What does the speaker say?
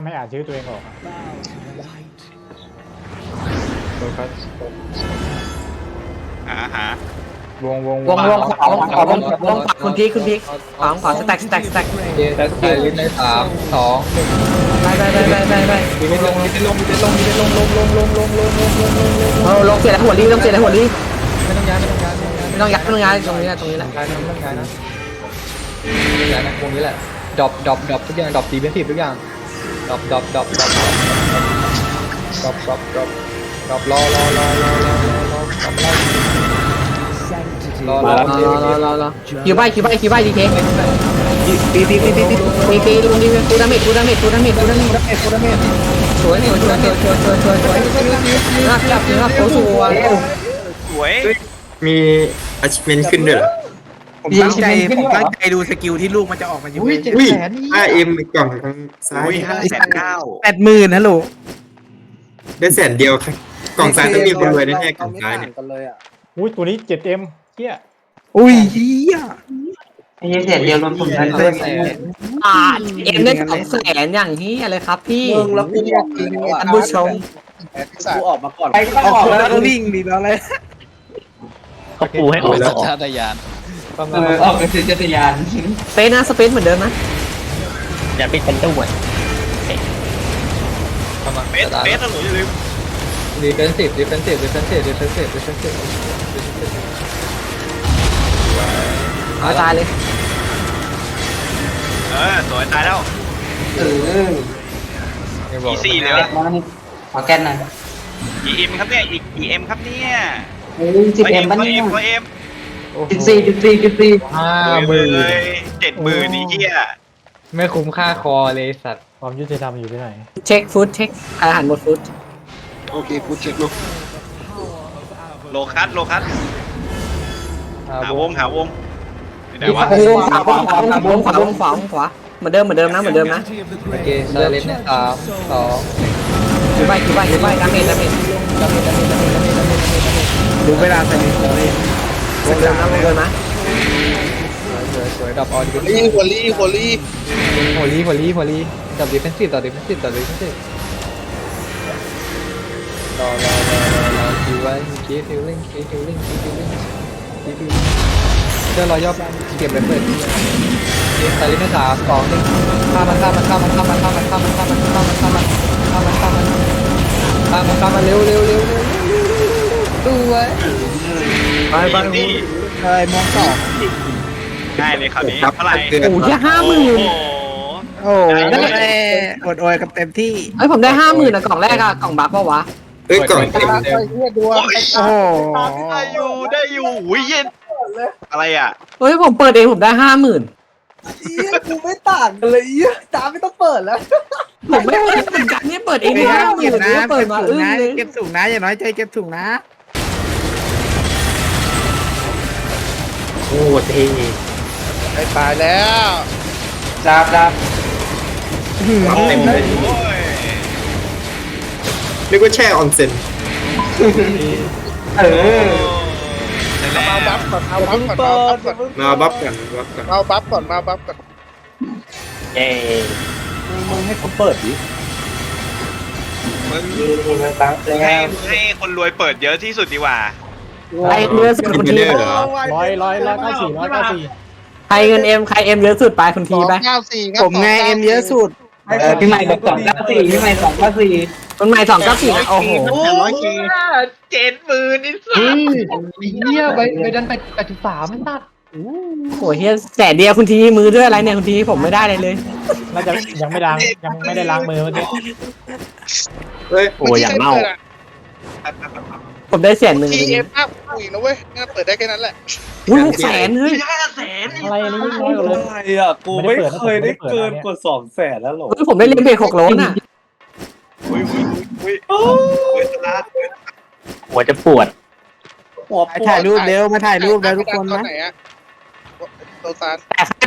ไม่อ่านชื่อตัวเองออกโฟกัสหาว งวงขวาวงขวาคุณพีคขวาสแต็กแต่ใส่ลิ้นใน3 2 1ได้มีเล่นลงลงเสียแล้วหัวรีต้องเสียแล้วหัวรี ไม่ต้องย้ายไม่ต้องย้ายตรงนี้แหละไม่ต้องย้ายนะวงนี้แหละดรอปทุกอย่างดรอปดีเบสทีฟทุกอย่างดรอปรอคิวใบดีเคตีลงดีกูดาเมจสวยน่าโอ้สวย สวย มีachievement ขึ้นด้วยเหรอผมตั้งใจดูสกิลที่ลูกมันจะออกมาอยู่ อุ้ย 5M กล่องทางซ้าย อุ้ย5,900,000 80,000นะลูก ได้แสนเดียวกล่องซ้ายต้องมีคนรวยแน่ๆกล่องซ้ายเนี่ย อุ้ยตัวนี้ 7M เที่ย อุ้ยเฮีย เอ็มได้200,000อย่างนี้อะไรครับพี่ แล้วกูบอกจริง ท่านผู้ชม กูออกมาก่อน ไปก็ออกแล้วก็วิ่งดีแล้วเลย เขาปูให้ออกสัญชาตญาณ ออกเป็นจักรยาน สเปซเหมือนเดิมนะ อย่าไปเป็นตัว เบสนะหนูอย่าลืม ดีเฟนซีฟตายเลย สวยตายแล้ว E4 เลยวะ ขอแกนหน่อย EM ครับเนี่ยอีก EM ครับเนี่ย 10M บ้านเนี่ย EM 70,000นี่เหี้ย ไม่คุ้มค่าคอเลยสัตว์ ความยุติธรรมอยู่ที่ไหน เช็คอาหารหมดฟู้ด โอเคกูเช็คลูกโลคัสหาวงไหนวะ ขวาเหมือนเดิมนะ โอเคซาเลน3 2 คิวใบดาเมจ ดูเวลาใส่ในตัวเลยว งเดิมนะ สวยดรอปออดี หัวลี่ หัวลีดรอปดีเฟนซีฟรอคิวไว้คีฟิลลิ่งเดี๋ยวรอย่อเก็บไปเปิดใส่ลิ้นใน3 2 1ฆ่ามันเร็วดูไว้ ไป เฮ้ยมองสอง ง่ายเลยคราวนี้เท่าไหร่ โอ้แค่50,000 โอ้ได้อดโอยกับเต็มที่ เฮ้ยผมได้50,000นะกล่องแรกอะกล่องบัฟปะวะ กล่องเต็มเลย โอ้โห ได้อยู่อุ้ยเย็นอะไรอ่ะ เฮ้ยผมเปิดเองผมได้50,000 กูไม่ต่างกันเลยตาไม่ต้องเปิดแล้ว ผมไม่ได้เหมือนกันเนี่ยเปิดเอง ไม่ ได้ ห้ามเก็บ 50,000 นะ เนี่ยเปิดมาอึ้งเลย เก็บสูงนะอย่าน้อยใจเก็บสูงนะ โอ้เท่ ตายแล้วดับ เต็มเลยนึกว่าแช่ออนเซ็น มาบัฟก่อนมาบัฟกัน มึงให้เขาเปิดดิ มึงให้คนรวยเปิดเยอะที่สุดดีกว่า ใครเนื้อสุดคุณที 100 ใครเงินใครเอ็มเยอะสุดไปคุณทีไป ผมไงเอ็มเยอะสุด พี่ใหม่บอก294พี่ใหม่294 คนใหม่294นะโอ้โห 70,000นี่สัส เฮียไปดันไป83มันตัด โหเฮียแสนเดียวคุณทีมือด้วยอะไรเนี่ยคุณทีผมไม่ได้เลย น่าจะยังไม่ได้ล้างมือเมื่อกี้ เฮ้ย โอ้ยอย่างเน่า ผมได้100,000 ทีเอฟอัพกูอีกนะเว้ยงั้นเปิดได้แค่นั้นแหละ อุ้ย600,000เฮ้ย อะไรอันนี้ยิ่งน้อยกว่าเลย อะไรอ่ะกูไม่เคยได้เกินกว่า200,000แล้วหรอ เฮ้ยผมได้เล่นเบรก6 โลน่ะ หัวจะปวด ถ่ายรูปเร็วมาถ่ายรูปแล้วทุกคนนะ ไหนอะโตซาน แต่ค่าเดี๋